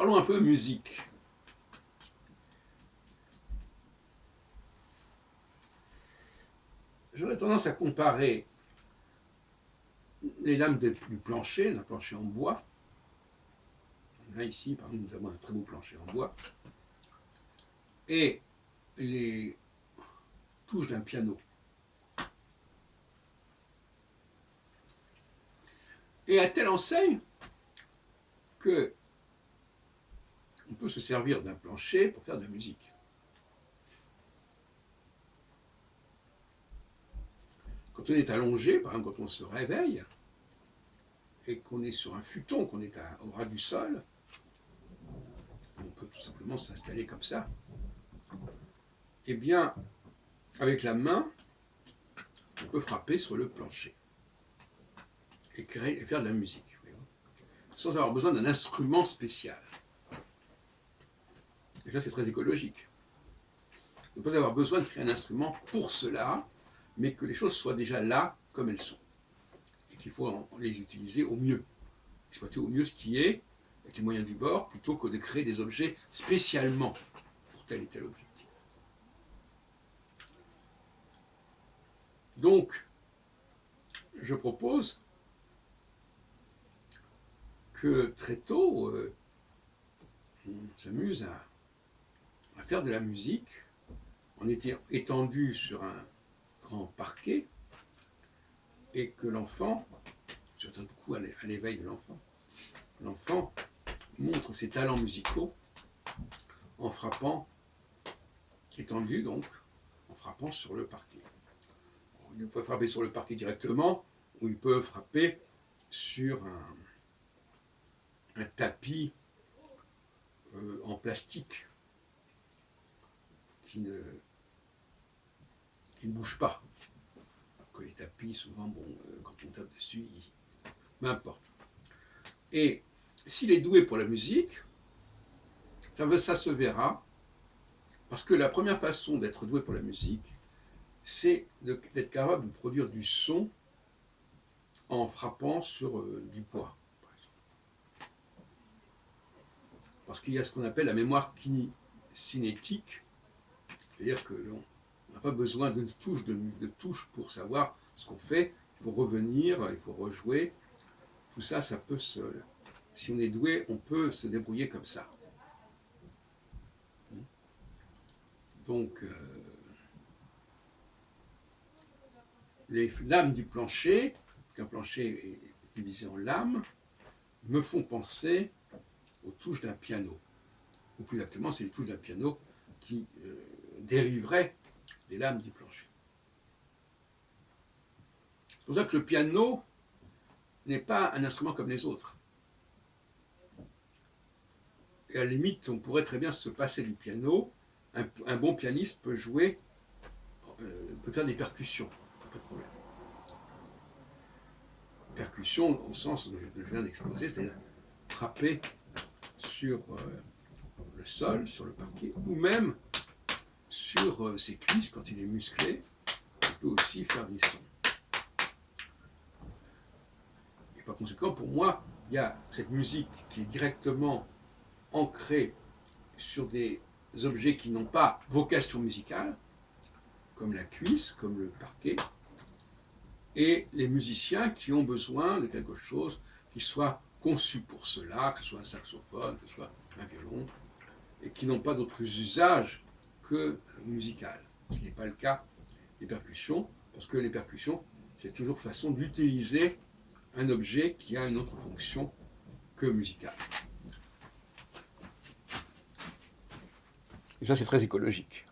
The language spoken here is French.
Parlons un peu musique. J'aurais tendance à comparer les lames du plancher, d'un plancher en bois. Là, ici, par exemple, nous avons un très beau plancher en bois. Et les touches d'un piano. Et à telle enseigne que on peut se servir d'un plancher pour faire de la musique. Quand on est allongé, par exemple quand on se réveille, et qu'on est sur un futon, qu'on est au ras du sol, on peut tout simplement s'installer comme ça, eh bien, avec la main, on peut frapper sur le plancher et faire de la musique, sans avoir besoin d'un instrument spécial. Et ça, c'est très écologique. Ne pas avoir besoin de créer un instrument pour cela, mais que les choses soient déjà là comme elles sont. Et qu'il faut les utiliser au mieux. Exploiter au mieux ce qui est, avec les moyens du bord, plutôt que de créer des objets spécialement pour tel et tel objectif. Donc, je propose que très tôt, on s'amuse à faire de la musique en étant étendu sur un grand parquet et que l'enfant, je tiens beaucoup à l'éveil de l'enfant, l'enfant montre ses talents musicaux en frappant, étendu donc, en frappant sur le parquet. Il peut frapper sur le parquet directement ou il peut frapper sur un tapis en plastique qui ne bouge pas. Que les tapis, souvent, quand on tape dessus, m'importe. Et s'il est doué pour la musique, ça se verra, parce que la première façon d'être doué pour la musique, c'est d'être capable de produire du son en frappant sur du bois, par exemple. Parce qu'il y a ce qu'on appelle la mémoire cinétique, c'est-à-dire que l'on n'a pas besoin de touches pour savoir ce qu'on fait. Il faut revenir, il faut rejouer. Tout ça, ça peut si on est doué, on peut se débrouiller comme ça. Donc, les lames du plancher, qu'un plancher est divisé en lames, me font penser aux touches d'un piano. Ou plus exactement, c'est les touches d'un piano qui dériveraient des lames du plancher. C'est pour ça que le piano n'est pas un instrument comme les autres. Et à la limite, on pourrait très bien se passer du piano. Un bon pianiste peut jouer, peut faire des percussions, pas de problème. Percussion au sens que je viens d'exposer, c'est-à-dire frapper sur le sol, sur le parquet, ou même sur ses cuisses quand il est musclé, il peut aussi faire des sons. Et par conséquent, pour moi, il y a cette musique qui est directement ancrée sur des objets qui n'ont pas vocation musicale, comme la cuisse, comme le parquet, et les musiciens qui ont besoin de quelque chose qui soit conçu pour cela, que ce soit un saxophone, que ce soit un violon, et qui n'ont pas d'autres usages que musical. Ce n'est pas le cas des percussions, parce que les percussions, c'est toujours façon d'utiliser un objet qui a une autre fonction que musicale. Et ça, c'est très écologique.